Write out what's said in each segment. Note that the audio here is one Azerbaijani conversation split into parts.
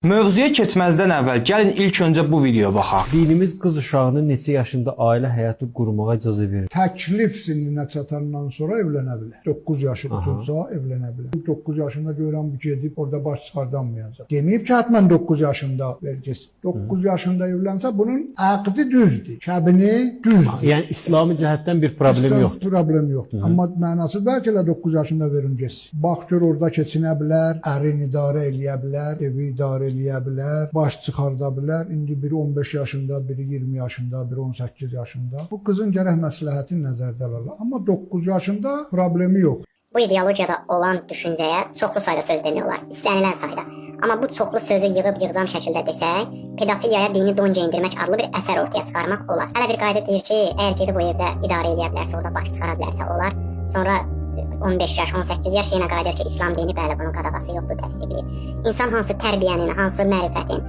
Mövzuya keçməzdən əvvəl gəlin ilk öncə bu videoya baxaq. Dinimiz qız uşağını neçə yaşında ailə həyatı qurmağa icazə verir? Təklif sinninə çatandan sonra evlənə bilər. 9 yaşı tutulsa evlənə bilər. 9 yaşında görən bu gedib orada baş çıxardanmayacaq. Deməyib ki, həttən 9 yaşında verəcəksin. 9 yaşında evlənsə bunun əqdi düzdür. Kəbini düzdür. Yəni İslami cəhətdən bir problem yoxdur. Problem yoxdur. Amma mənası bəlkə də 9 yaşında verincəsin. Bax gör orada keçinə bilər, ərin idarə eləyə bilər, evi idarə eləyə bilər, baş çıxarda bilər. İndi biri 15 yaşında, biri 20 yaşında, biri 18 yaşında. Bu qızın gərək məsləhətini nəzərdə alırlar. Amma 9 yaşında problemi yox. Bu ideologiyada olan düşüncəyə çoxlu sayda söz demək olar, istənilən sayda. Amma bu çoxlu sözü yığıb-yığcam şəkildə desək, pedofiliyaya dini don geyindirmək adlı bir əsər ortaya çıxarmaq olar. Hələ bir qayda deyir ki, əgər gedib o evdə idarə edə bilərsə, orada baş çıxara bilərsə olar. Sonra 15 yaş, 18 yaş yenə qayıdır ki, İslam dini bəli bunun qadağası yoxdur, təsdiqləyir. İnsan hansı tərbiyənin, hansı mərifətin,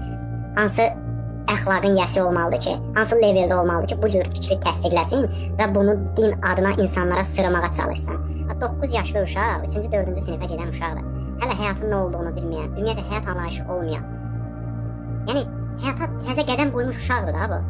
hansı əxlaqın yəsi olmalıdır ki, hansı leveldə olmalıdır ki, bu cür fikri təsdiqləsin və bunu din adına insanlara sıramağa çalışsın. 9 yaşlı uşaq, 3-cü, 4-cü sinifə gedən uşaqdır. Hələ həyatın nə olduğunu bilməyən, ümumiyyətlə həyat anlayışı olmayan. Yəni, həyata təzə qədəm qoymuş uşaqdır da bu.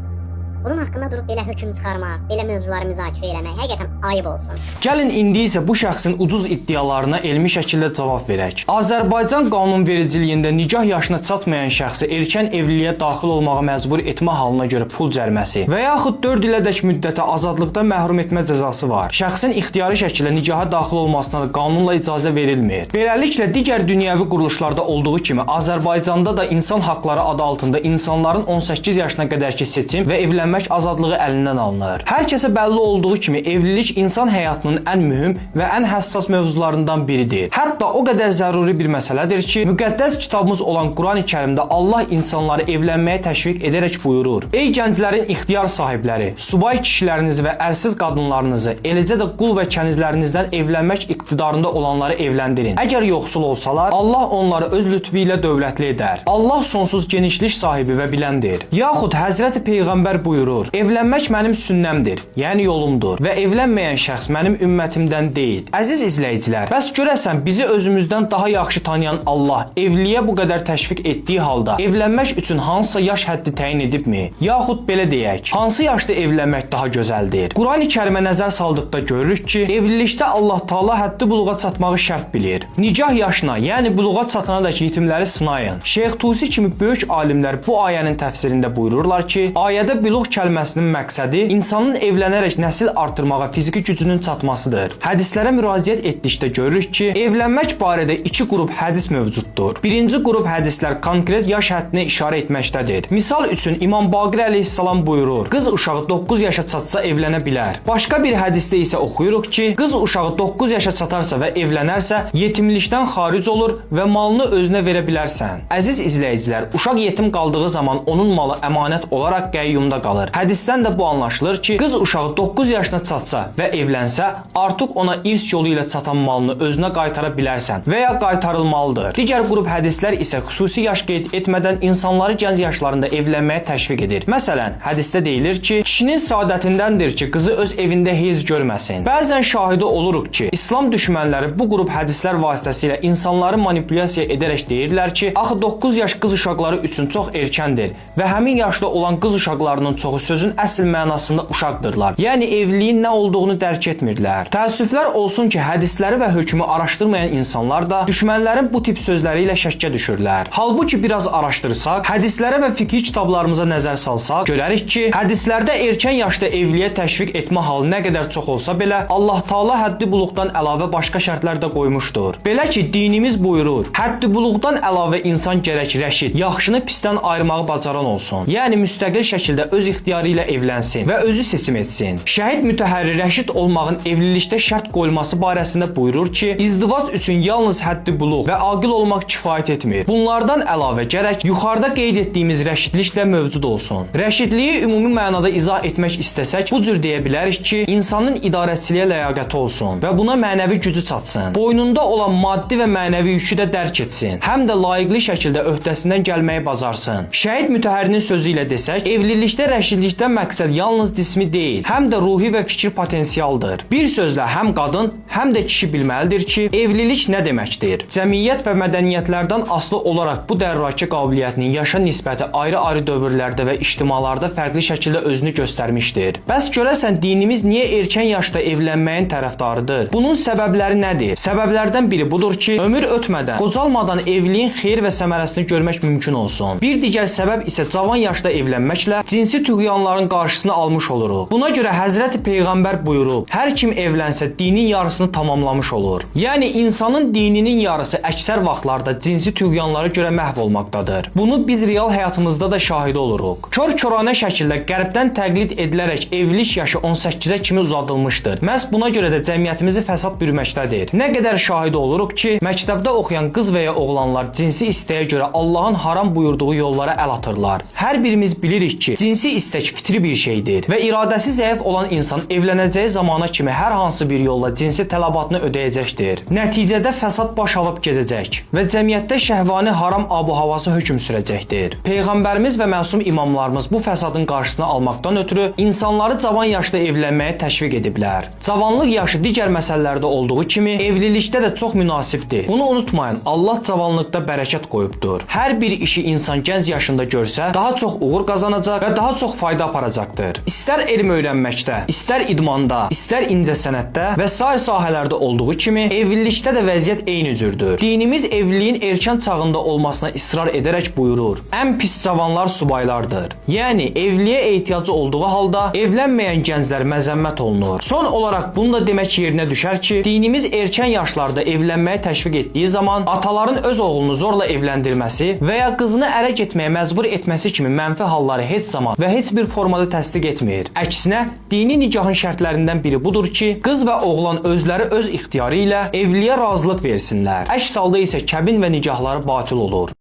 Bunun haqqında durub belə hökm çıxarmaq, belə mövzuları müzakirə eləmək həqiqətən ayıb olsun. Gəlin indi isə bu şəxsin ucuz iddialarına elmi şəkildə cavab verək. Azərbaycan qanunvericiliyində nikah yaşına çatmayan şəxsi erkən evliliyə daxil olmağa məcbur etmə halına görə pul cəriməsi və yaxud 4 ilədək müddətə azadlıqdan məhrum etmə cəzası var. Şəxsin ixtiyari şəkildə nikaha daxil olmasına da qanunla icazə verilmir. Beləliklə digər dünyəvi quruluşlarda olduğu kimi Azərbaycanda da insan haqları adı altında insanların 18 yaşına qədərki seçim və evlənmə azadlığı əlindən alınır. Hər kəsə bəlli olduğu kimi evlilik insan həyatının ən mühüm və ən həssas mövzularından biridir. Hətta o qədər zəruri bir məsələdir ki, müqəddəs kitabımız olan Qurani-Kərimdə Allah insanları evlənməyə təşviq edərək buyurur: "Ey gənclərin ixtiyar sahibləri, subay kişilərinizi və ərsiz qadınlarınızı, eləcə də qul və kənizlərinizdən evlənmək iqtidarında olanları evləndirin. Əgər yoxsul olsalar, Allah onları öz lütfü ilə dövlətli edər. Allah sonsuz genişlik sahibi və biləndir." Yaxud Həzrəti Peyğəmbər buyurur: "Evlənmək mənim sünnəmdir, yəni yolumdur və evlənməyən şəxs mənim ümmətimdən deyil." Əziz izləyicilər, bəs görəsən bizi özümüzdən daha yaxşı tanıyan Allah evliliyə bu qədər təşviq etdiyi halda evlənmək üçün hansısa yaş həddi təyin edibmi? Yaxud belə deyək, hansı yaşda evlənmək daha gözəldir? Qurani-Kərimə nəzər saldıqda görürük ki, evlilikdə Allah Taala həddi buluğa çatmağı şərt bilir. Nikah yaşına, yəni buluğa çatanadək yetimləri sınayın. Şeyx Tusi kimi böyük alimlər bu ayənin təfsirində buyururlar ki, ayədə buluq kəlməsinin məqsədi insanın evlənərək nəsil artırmağa fiziki gücünün çatmasıdır. Hədislərə müraciət etdikdə görürük ki, evlənmək barədə 2 qrup hədis mövcuddur. Birinci qrup hədislər konkret yaş həddinə işarə etməkdədir. Misal üçün İmam Baqir əleyhissalam buyurur: "Qız uşağı 9 yaşa çatsa evlənə bilər." Başqa bir hədisdə isə oxuyuruq ki, qız uşağı 9 yaşa çatarsa və evlənərsə, yetimlikdən xaric olur və malını özünə verə bilərsən. Əziz izləyicilər, uşaq yetim qaldığı zaman onun malı əmanət olaraq qəyyumda qalır. Hədisdən də bu anlaşılır ki, qız uşağı 9 yaşına çatsa və evlənsə, artıq ona irs yolu ilə çatan malını özünə qaytara bilərsən və ya qaytarılmalıdır. Digər qrup hədislər isə xüsusi yaş qeyd etmədən insanları gənc yaşlarında evlənməyə təşviq edir. Məsələn, hədisdə deyilir ki, kişinin saadətindəndir ki, qızı öz evində heyz görməsin. Bəzən şahidi oluruq ki, İslam düşmənləri bu qrup hədislər vasitəsilə insanları manipulyasiya edərək deyirlər ki, axı 9 yaş qız uşaqları üçün çox erkəndir və həmin yaşda olan qız uşaqlarının çoxu sözün əsl mənasında uşaqdırlar. Yəni evliliyin nə olduğunu dərk etmirlər. Təəssüflər olsun ki, hədisləri və hökmü araşdırmayan insanlar da düşmənlərin bu tip sözləri ilə şəkkə düşürlər. Halbuki biraz araşdırsaq, hədislərə və fiqhi kitablarımıza nəzər salsaq, görərik ki, hədislərdə erkən yaşda evliliyə təşviq etmə halı nə qədər çox olsa belə, Allah Taala həddi buluqdan əlavə başqa şərtlər də qoymuşdur. Belə ki, dinimiz buyurur: "Həddi buluqdan əlavə insan gərək rəşid, yaxşını pisdən ayırmağı bacaran olsun." Yəni müstəqil şəkildə öz ixtiyarı ilə evlənsin və özü seçim etsin. Şəhid mütəhərri rəşid olmağın evlilikdə şərt qoyulması barəsində buyurur ki, izdivac üçün yalnız həddi buluq və aqil olmaq kifayət etmir. Bunlardan əlavə gərək yuxarıda qeyd etdiyimiz rəşidlik də mövcud olsun. Rəşidliyi ümumi mənada izah etmək istəsək, bu cür deyə bilərik ki, insanın idarəçiliyə ləyaqəti olsun və buna mənəvi gücü çatsın. Boynunda olan maddi və mənəvi yükü də dərk etsin. Həm də layiqli şəkildə öhdəsindən gəlməyi bacarsın. Şəhid mütəhərrinin sözü ilə desək, evlilikdə rəşid eşillikdən məqsəd yalnız cismi deyil, həm də ruhi və fikir potensialdır. Bir sözlə həm qadın, həm də kişi bilməlidir ki, evlilik nə deməkdir? Cəmiyyət və mədəniyyətlərdən asılı olaraq bu dərrakə qabiliyyətinin yaşa nisbəti ayrı-ayrı dövrlərdə və ictimalarda fərqli şəkildə özünü göstərmişdir. Bəs görəsən dinimiz niyə erkən yaşda evlənməyin tərəfdarıdır? Bunun səbəbləri nədir? Səbəblərdən biri budur ki, ömür ötmədən, qocalmadan evliliyin xeyir və səmərəsini görmək mümkün olsun. Bir digər səbəb isə cavan yaşda evlənməklə cinsi tüğyanların qarşısını almış oluruq. Buna görə Həzrəti Peyğəmbər buyurub, hər kim evlənsə dinin yarısını tamamlamış olur. Yəni insanın dininin yarısı əksər vaxtlarda cinsi tüğyanlara görə məhv olmaqdadır. Bunu biz real həyatımızda da şahidi oluruq. Kör-körənə şəkildə qərbdən təqlid edilərək evlilik yaşı 18-ə kimi uzadılmışdır. Məhz buna görə də cəmiyyətimizi fəsad bürməkdədir. Nə qədər şahidi oluruq ki, məktəbdə oxuyan qız və ya oğlanlar cinsi istəyə görə Allahın haram buyurduğu yollara əl atırlar. Hər birimiz bilirik ki, cinsi istək fitri bir şeydir və iradəsi zəif olan insan evlənəcəyi zamana kimi hər hansı bir yolla cinsi tələbatını ödəyəcəkdir. Nəticədə fəsad baş alıb gedəcək və cəmiyyətdə şəhvani haram abu-havası hökm sürəcəkdir. Peyğəmbərimiz və məsum imamlarımız bu fəsadın qarşısını almaqdan ötürü insanları cavan yaşda evlənməyə təşviq ediblər. Cavanlıq yaşı digər məsələlərdə olduğu kimi evlilikdə də çox münasibdir. Bunu unutmayın, Allah cavanlıqda bərəkət qoyubdur. Hər bir işi insan gənc yaşında görsə, daha çox uğur qazanacaq və daha çox fayda aparacaqdır. İstər elm öyrənməkdə, istər idmanda, istər incəsənətdə və sair sahələrdə olduğu kimi evlilikdə də vəziyyət eyni cürdür. Dinimiz evliliyin erkən çağında olmasına israr edərək buyurur: ən pis cavanlar subaylardır. Yəni evliliyə ehtiyacı olduğu halda evlənməyən gənclər məzəmmət olunur. Son olaraq bunu da demək yerinə düşər ki, dinimiz erkən yaşlarda evlənməyə təşviq etdiyi zaman ataların öz oğlunu zorla evləndirməsi və ya qızını ərə getməyə məcbur etməsi kimi mənfi halları heç zaman və heç bir formada təsdiq etmir. Əksinə, dini nikahın şərtlərindən biri budur ki, qız və oğlan özləri öz ixtiyarı ilə evliliyə razılıq versinlər. Əks halda isə kəbin və nikahları batil olur.